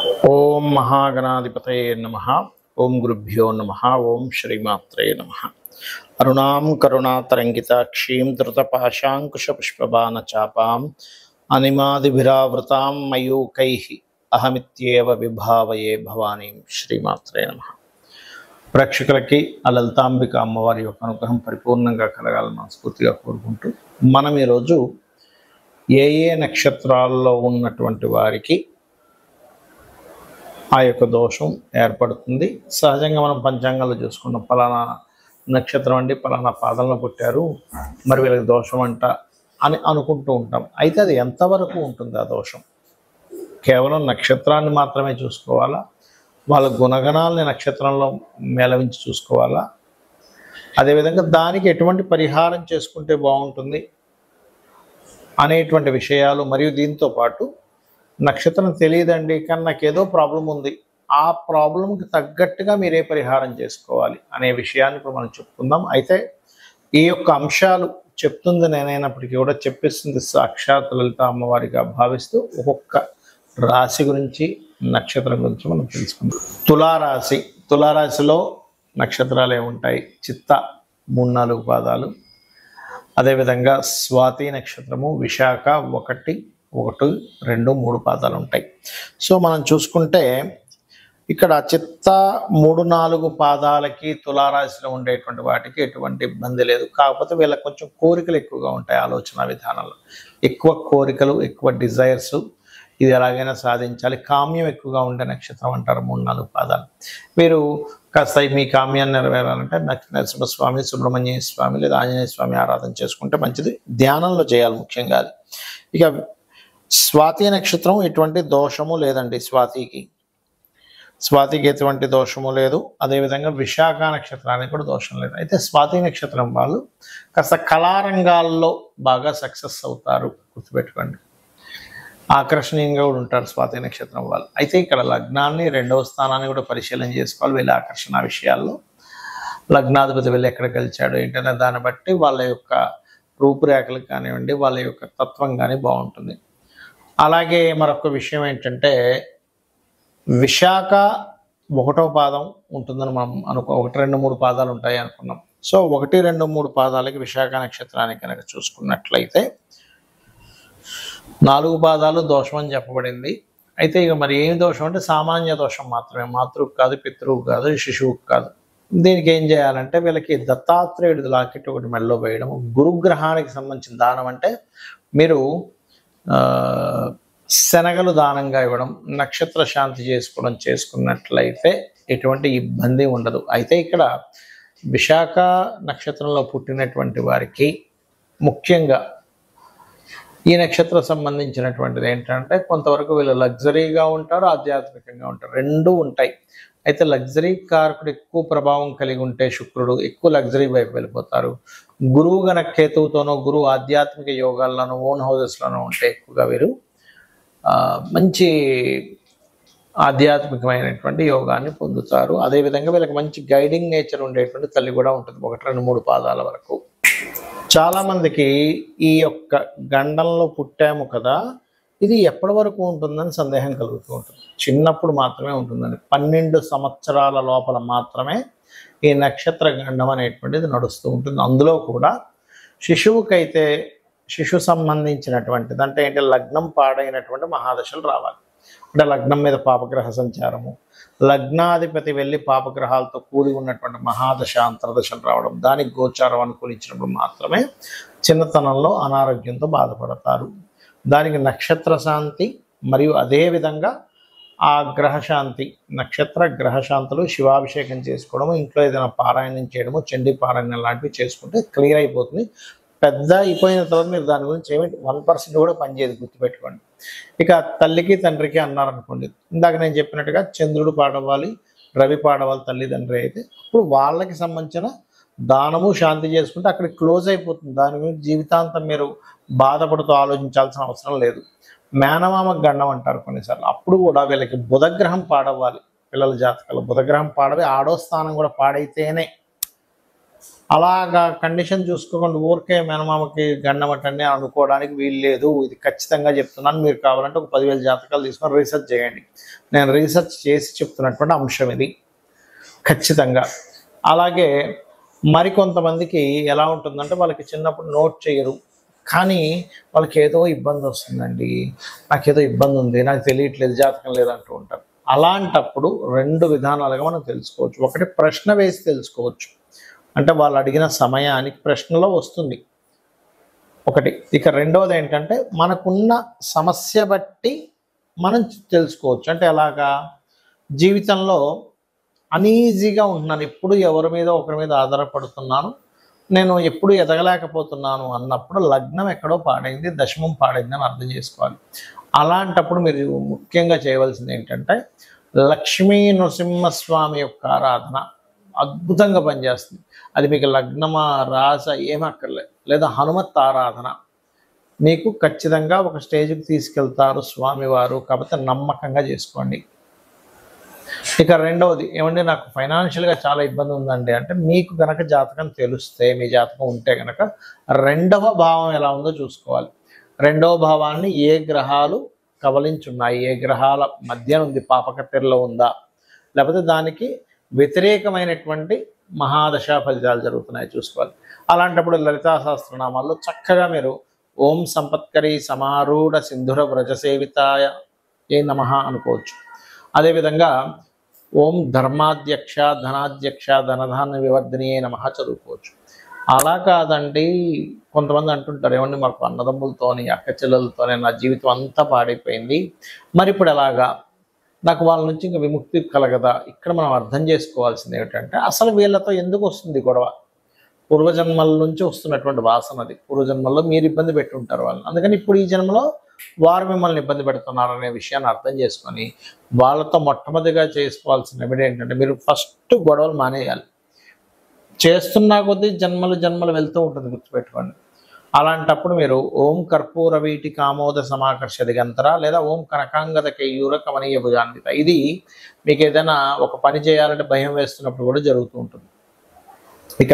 ఓం మహాగణాధిపతయే నమః. ఓం గురుభ్యో నమః. ఓం శ్రీమాత్రే నమః. అరుణాం కరుణాతరంగితాక్షీం ధృతపాశాంకుశపుష్పబాణచాపాం అనిమాదిభిరావృతాం మయూకైః అహమిత్యేవ విభావయే భవానీం. శ్రీమాత్రే నమః. ప్రేక్షకులకి ఆ లలితాంబిక అమ్మవారి యొక్క అనుగ్రహం పరిపూర్ణంగా కలగాలని మనస్ఫూర్తిగా కోరుకుంటూ మనం ఈరోజు ఏ ఏ నక్షత్రాల్లో ఉన్నటువంటి వారికి ఆ యొక్క దోషం ఏర్పడుతుంది. సహజంగా మనం పంచాంగాలు చూసుకున్నాం, పలానా నక్షత్రం అండి పలానా పాదంలో పుట్టారు, మరి వీళ్ళకి దోషం అంట అని అనుకుంటూ ఉంటాం. అయితే అది ఎంతవరకు ఉంటుంది ఆ దోషం? కేవలం నక్షత్రాన్ని మాత్రమే చూసుకోవాలా? వాళ్ళ గుణగణాలని నక్షత్రంలో మేళవించి చూసుకోవాలా? అదేవిధంగా దానికి ఎటువంటి పరిహారం చేసుకుంటే బాగుంటుంది అనేటువంటి విషయాలు, మరియు దీంతో పాటు నక్షత్రం తెలియదండి కానీ నాకు ఏదో ప్రాబ్లం ఉంది, ఆ ప్రాబ్లంకి తగ్గట్టుగా మీరే పరిహారం చేసుకోవాలి అనే విషయాన్ని ఇప్పుడు మనం చెప్పుకుందాం. అయితే ఈ యొక్క అంశాలు చెప్తుంది నేనైనప్పటికీ కూడా చెప్పిస్తుంది సాక్షాత్ లలిత అమ్మవారిగా భావిస్తూ ఒక్కొక్క రాశి గురించి నక్షత్రం గురించి మనం తెలుసుకుందాం. తులారాశిలో నక్షత్రాలు ఏముంటాయి? చిత్త 3-4 పాదాలు, అదేవిధంగా స్వాతి నక్షత్రము, విశాఖ 1, 2, 3 పాదాలు ఉంటాయి. సో మనం చూసుకుంటే ఇక్కడ చిత్త 3-4 పాదాలకి తులారాశిలో ఉండేటువంటి వాటికి ఎటువంటి ఇబ్బంది లేదు. కాకపోతే వీళ్ళకి కొంచెం కోరికలు ఎక్కువగా ఉంటాయి. ఆలోచన విధానంలో ఎక్కువ కోరికలు, ఎక్కువ డిజైర్స్, ఇది ఎలాగైనా సాధించాలి, కామ్యం ఎక్కువగా ఉండే నక్షత్రం అంటారు 3-4 పాదాలు. మీరు కాస్త మీ కామ్యాన్ని నెరవేరాలంటే నరసింహస్వామి, సుబ్రహ్మణ్య స్వామి లేదా ఆంజనేయ స్వామి ఆరాధన చేసుకుంటే మంచిది. ధ్యానంలో చేయాలి ముఖ్యంగా అది. ఇక స్వాతి నక్షత్రం ఎటువంటి దోషము లేదండి. స్వాతికి ఎటువంటి దోషము లేదు. అదేవిధంగా విశాఖ నక్షత్రానికి కూడా దోషం లేదు. అయితే స్వాతి నక్షత్రం వాళ్ళు కాస్త కళారంగాల్లో బాగా సక్సెస్ అవుతారు, గుర్తుపెట్టుకోండి. ఆకర్షణీయంగా కూడా ఉంటారు స్వాతి నక్షత్రం వాళ్ళు. అయితే ఇక్కడ లగ్నాన్ని, 2వ స్థానాన్ని కూడా పరిశీలన చేసుకోవాలి. వీళ్ళ ఆకర్షణ విషయాల్లో లగ్నాధిపతి వెళ్ళి ఎక్కడ గెలిచాడు ఏంటనే దాన్ని బట్టి వాళ్ళ యొక్క రూపురేఖలు కానివ్వండి, వాళ్ళ యొక్క తత్వం కానీ బాగుంటుంది. అలాగే మరొక విషయం ఏంటంటే విశాఖ 1వ పాదం ఉంటుందని మనం 1, 2, 3 పాదాలు ఉంటాయి అనుకున్నాం. సో 1, 2, 3 పాదాలకి విశాఖ నక్షత్రానికి కనుక చూసుకున్నట్లయితే 4 పాదాలు దోషం అని చెప్పబడింది. అయితే ఇక మరి ఏమి దోషం అంటే సామాన్య దోషం మాత్రమే, మాతృకు కాదు, పితృకు కాదు, శిశువుకు కాదు. దీనికి ఏం చేయాలంటే వీళ్ళకి దత్తాత్రేయుడు లాకెట్ ఒకటి మెడలో వేయడం, గురుగ్రహానికి సంబంధించిన దానం అంటే మీరు శనగలు దానంగా ఇవ్వడం, నక్షత్ర శాంతి చేసుకున్నట్లయితే ఎటువంటి ఇబ్బంది ఉండదు. అయితే ఇక్కడ విశాఖ నక్షత్రంలో పుట్టినటువంటి వారికి ముఖ్యంగా ఈ నక్షత్రం సంబంధించినటువంటిది ఏంటంటే కొంతవరకు వీళ్ళు లగ్జరీగా ఉంటారు, ఆధ్యాత్మికంగా ఉంటారు, 2 ఉంటాయి. అయితే లగ్జరీ కారకుడు ఎక్కువ ప్రభావం కలిగి ఉంటే శుక్రుడు ఎక్కువ లగ్జరీ వైపు వెళ్ళిపోతారు. గురువు గన కేతువుతోనో, గురువు ఆధ్యాత్మిక యోగాల్లోనూ, ఓన్ హౌజెస్లోనూ ఉంటే ఎక్కువగా వీరు మంచి ఆధ్యాత్మికమైనటువంటి యోగాన్ని పొందుతారు. అదేవిధంగా వీళ్ళకి మంచి గైడింగ్ నేచర్ ఉండేటువంటి తల్లి కూడా ఉంటుంది 1, 2, 3 పాదాల వరకు. చాలామందికి ఈ యొక్క గండంలో పుట్టాము కదా, ఇది ఎప్పటి వరకు ఉంటుందని సందేహం కలుగుతూ ఉంటుంది. చిన్నప్పుడు మాత్రమే ఉంటుందని, 12 సంవత్సరాల లోపల మాత్రమే ఈ నక్షత్ర గండం అనేటువంటిది నడుస్తూ ఉంటుంది. అందులో కూడా శిశువుకైతే శిశు సంబంధించినటువంటిది అంటే ఏంటి, లగ్నం పాడైనటువంటి మహాదశలు రావాలి. అంటే లగ్నం మీద పాపగ్రహ సంచారము, లగ్నాధిపతి వెళ్ళి పాపగ్రహాలతో కూడి ఉన్నటువంటి మహాదశ, అంతర్దశలు రావడం, దానికి గోచారం అనుకూలించినప్పుడు మాత్రమే చిన్నతనంలో అనారోగ్యంతో బాధపడతారు. దానికి నక్షత్ర శాంతి మరియు అదేవిధంగా ఆ గ్రహశాంతి, నక్షత్ర గ్రహశాంతులు, శివాభిషేకం చేసుకోవడము, ఇంట్లో ఏదైనా పారాయణం చేయడము, చండీ పారాయణం లాంటివి చేసుకుంటే క్లియర్ అయిపోతుంది. పెద్ద అయిపోయిన తర్వాత మీరు దాని గురించి ఏమి 1% కూడా పనిచేయదు, గుర్తుపెట్టుకోండి. ఇక తల్లికి తండ్రికి అన్నారనుకోండి, ఇందాక నేను చెప్పినట్టుగా చంద్రుడు పాడవాలి, రవి పాడవాలి తల్లిదండ్రి అయితే, అప్పుడు వాళ్ళకి సంబంధించిన దానము శాంతి చేసుకుంటే అక్కడికి క్లోజ్ అయిపోతుంది. దాని గురించి జీవితాంతం మీరు బాధపడుతూ ఆలోచించాల్సిన అవసరం లేదు. మేనమామ గండం అంటారు కొన్నిసార్లు, అప్పుడు కూడా వీళ్ళకి బుధగ్రహం పాడవాలి. పిల్లల జాతకాలు బుధగ్రహం పాడవి, 6వ స్థానం కూడా పాడైతేనే అలాగా కండిషన్ చూసుకోకుండా ఊరికే మేనమామకి గండమటండి అనుకోవడానికి వీలు లేదు. ఇది ఖచ్చితంగా చెప్తున్నాను. మీరు కావాలంటే ఒక 10,000 జాతకాలు తీసుకొని రీసెర్చ్ చేయండి. నేను రీసెర్చ్ చేసి చెప్తున్నటువంటి అంశం ఇది ఖచ్చితంగా. అలాగే మరికొంతమందికి ఎలా ఉంటుందంటే వాళ్ళకి చిన్నప్పుడు నోట్ చేయరు, కానీ వాళ్ళకి ఏదో ఇబ్బంది వస్తుందండి, నాకేదో ఇబ్బంది ఉంది, నాకు తెలియట్లేదు, జాతకం లేదంటూ ఉంటారు. అలాంటప్పుడు 2 విధానాలుగా మనం తెలుసుకోవచ్చు. ఒకటి ప్రశ్న వేసి తెలుసుకోవచ్చు, అంటే వాళ్ళు అడిగిన సమయానికి ప్రశ్నలో వస్తుంది ఒకటి. ఇక రెండవది ఏంటంటే మనకున్న సమస్య బట్టి మనం తెలుసుకోవచ్చు. అంటే ఎలాగా, జీవితంలో అనీజీగా ఉంటున్నాను, ఎప్పుడు ఎవరి మీద ఒకరి మీద ఆధారపడుతున్నాను, నేను ఎప్పుడు ఎదగలేకపోతున్నాను అన్నప్పుడు లగ్నం ఎక్కడో పాడైంది, దశమం పాడైంది అని అర్థం చేసుకోవాలి. అలాంటప్పుడు మీరు ముఖ్యంగా చేయవలసింది ఏంటంటే లక్ష్మీ నృసింహస్వామి యొక్క ఆరాధన అద్భుతంగా పనిచేస్తుంది. అది మీకు లగ్నమా రాస ఏమక్కర్లేదు, లేదా హనుమత్ ఆరాధన మీకు ఖచ్చితంగా ఒక స్టేజ్కి తీసుకెళ్తారు స్వామివారు. కాబట్టి నమ్మకంగా చేసుకోండి. ఇక రెండవది ఏమండి, నాకు ఫైనాన్షియల్గా చాలా ఇబ్బంది ఉందండి అంటే మీకు కనుక జాతకం తెలిస్తే, మీ జాతకం ఉంటే కనుక 2వ భావం ఎలా ఉందో చూసుకోవాలి. 2వ భావాన్ని ఏ గ్రహాలు కవలించున్నాయి, ఏ గ్రహాల మధ్య ఉంది, పాపకట్టెల్లో ఉందా, లేకపోతే దానికి వ్యతిరేకమైనటువంటి మహాదశ ఫలితాలు జరుగుతున్నాయి చూసుకోవాలి. అలాంటప్పుడు లలితా సహస్రనామాల్లో చక్కగా మీరు ఓం సంపత్కరి సమారూఢ సింధుర వ్రజసేవితాయ ఏ నమః అనుకోవచ్చు. అదేవిధంగా ఓం ధర్మాధ్యక్ష ధనాధ్యక్ష ధనధాన్య వివర్ధినియే నమః చదువుకోవచ్చు. అలా కాదండి, కొంతమంది అంటుంటారు, ఏమండి మాకు అన్నదమ్ములతోని అక్క చెల్లెలతోనే నా జీవితం అంతా పాడైపోయింది, మరి ఇప్పుడు ఎలాగా, నాకు వాళ్ళ నుంచి ఇంకా విముక్తి కలగదా. ఇక్కడ మనం అర్థం చేసుకోవాల్సింది ఏమిటంటే అసలు వీళ్ళతో ఎందుకు వస్తుంది గొడవ, పూర్వజన్మల నుంచి వస్తున్నటువంటి వాసన అది. పూర్వజన్మల్లో మీరు ఇబ్బంది పెట్టుంటారు వాళ్ళని, అందుకని ఇప్పుడు ఈ జన్మలో వారు మిమ్మల్ని ఇబ్బంది పెడుతున్నారు అనే విషయాన్ని అర్థం చేసుకొని వాళ్ళతో మొట్టమొదటిగా చేసుకోవాల్సిన రెమెడీ ఏంటంటే మీరు ఫస్ట్ గొడవలు మానేయాలి. చేస్తున్నా కొద్దీ జన్మలు వెళ్తూ ఉంటుంది, గుర్తుపెట్టుకోండి. అలాంటప్పుడు మీరు ఓం కర్పూర వీటి కామోద సమాకర్ష దిగంతర లేదా ఓం కనకాంగద కేయూర కమనీయ భుజాన్విత, ఇది మీకు ఏదైనా ఒక పని చేయాలంటే భయం వేస్తున్నప్పుడు కూడా జరుగుతూ ఉంటుంది. ఇక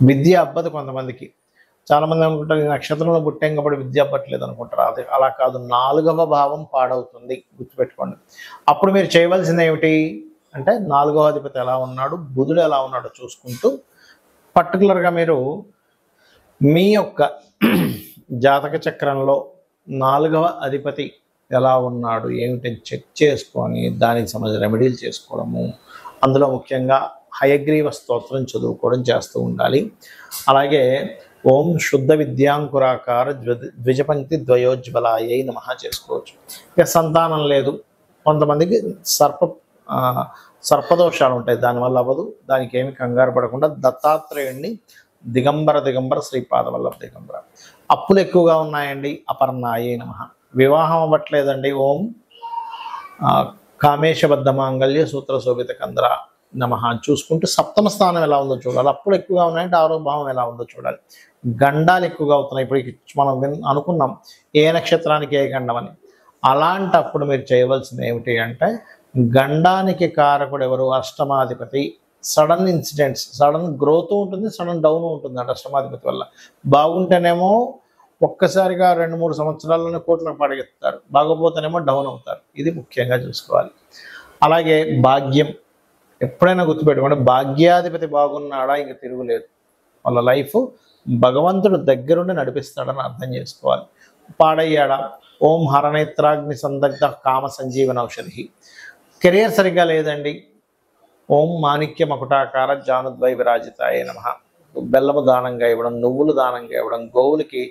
విద్య అబ్బదు కొంతమందికి. చాలామంది అనుకుంటారు ఈ నక్షత్రంలో పుట్టాం కాబట్టి విద్య అవ్వట్లేదు అనుకుంటారు. అది అలా కాదు, 4వ భావం పాడవుతుంది, గుర్తుపెట్టుకోండి. అప్పుడు మీరు చేయవలసింది ఏమిటి అంటే 4వ అధిపతి ఎలా ఉన్నాడు, బుధుడు ఎలా ఉన్నాడో చూసుకుంటూ పర్టికులర్గా మీరు మీ యొక్క జాతక చక్రంలో 4వ అధిపతి ఎలా ఉన్నాడు ఏమిటని చెక్ చేసుకొని దానికి సంబంధించిన రెమెడీలు చేసుకోవడము, అందులో ముఖ్యంగా హయగ్రీవ స్తోత్రం చదువుకోవడం చేస్తూ ఉండాలి. అలాగే ఓం శుద్ధ విద్యాంకురాకార ద్విజపంక్తి ద్వయోజ్వలాయై నమః చేసుకోవచ్చు. ఇక సంతానం లేదు, కొంతమందికి సర్పదోషాలు ఉంటాయి, దానివల్ల అవ్వదు, దానికి ఏమి కంగారు పడకుండా దత్తాత్రేయుడిని దిగంబర శ్రీపాదవల్లభ దిగంబర. అప్పులు ఎక్కువగా ఉన్నాయండి, అపర్ణాయే నమః. వివాహం అవ్వట్లేదండి, ఓం కామేశబద్ధ మాంగళ్య సూత్ర శోభిత కంద్ర నమః చూసుకుంటూ 7వ స్థానం ఎలా ఉందో చూడాలి. అప్పులు ఎక్కువగా ఉన్నాయంటే 6వ భావం ఎలా ఉందో చూడాలి. గండాలు ఎక్కువగా అవుతున్నాయి, ఇప్పుడు మనం అనుకున్నాం ఏ నక్షత్రానికి ఏ గండం అని. అలాంటప్పుడు మీరు చేయవలసింది ఏమిటి అంటే గండానికి కారకుడు ఎవరు, అష్టమాధిపతి. సడన్ ఇన్సిడెంట్స్, సడన్ గ్రోత్ ఉంటుంది, సడన్ డౌన్ ఉంటుంది అంటే అష్టమాధిపతి వల్ల. బాగుంటేనేమో ఒక్కసారిగా 2-3 సంవత్సరాల్లోనే కోట్లకు పడగెత్తారు, బాగోపోతేనేమో డౌన్ అవుతారు. ఇది ముఖ్యంగా చూసుకోవాలి. అలాగే భాగ్యం ఎప్పుడైనా గుర్తుపెట్టుకోండి, భాగ్యాధిపతి బాగున్నాడా ఇంక తిరుగులేదు, వాళ్ళ లైఫ్ భగవంతుడు దగ్గరుండి నడిపిస్తాడని అర్థం చేసుకోవాలి. పాడయ్యాడా, ఓం హరనేత్రాగ్ని సందగ్ధ కామ సంజీవన ఔషధి. కెరియర్ సరిగ్గా లేదండి, ఓం మాణిక్య మకుటాకార జానుద్వై విరాజితాయ నమః. బెల్లము దానంగా ఇవ్వడం, నువ్వులు దానంగా ఇవ్వడం, గోవులకి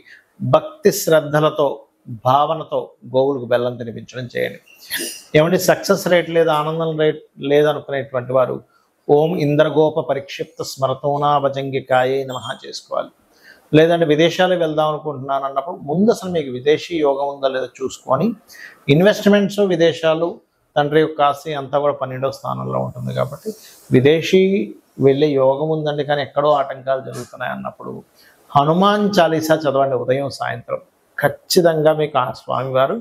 భక్తి శ్రద్ధలతో భావనతో గోవులకు బెల్లం తినిపించడం చేయండి. ఏమంటే సక్సెస్ రేట్ లేదు, ఆనందం రేట్ లేదనుకునేటువంటి వారు ఓం ఇంద్రగోప పరిక్షిప్త స్మరతోనాభజంగికాయే నమః చేసుకోవాలి. లేదంటే విదేశాలు వెళ్దాం అనుకుంటున్నాను అన్నప్పుడు ముందు అసలు మీకు విదేశీ యోగం ఉందా లేదో చూసుకొని ఇన్వెస్ట్మెంట్స్, విదేశాలు, తండ్రి యొక్క ఆస్తి అంతా కూడా 12వ స్థానంలో ఉంటుంది కాబట్టి విదేశీ వెళ్ళే యోగం ఉందండి కానీ ఎక్కడో ఆటంకాలు జరుగుతున్నాయి అన్నప్పుడు హనుమాన్ చాలీసా చదవండి ఉదయం సాయంత్రం. ఖచ్చితంగా మీకు ఆ స్వామివారు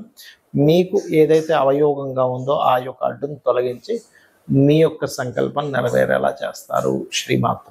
మీకు ఏదైతే అవయోగంగా ఉందో ఆ యొక్క అడ్డును తొలగించి మీ యొక్క సంకల్పం నెరవేరేలా చేస్తారు. శ్రీమాత్రే.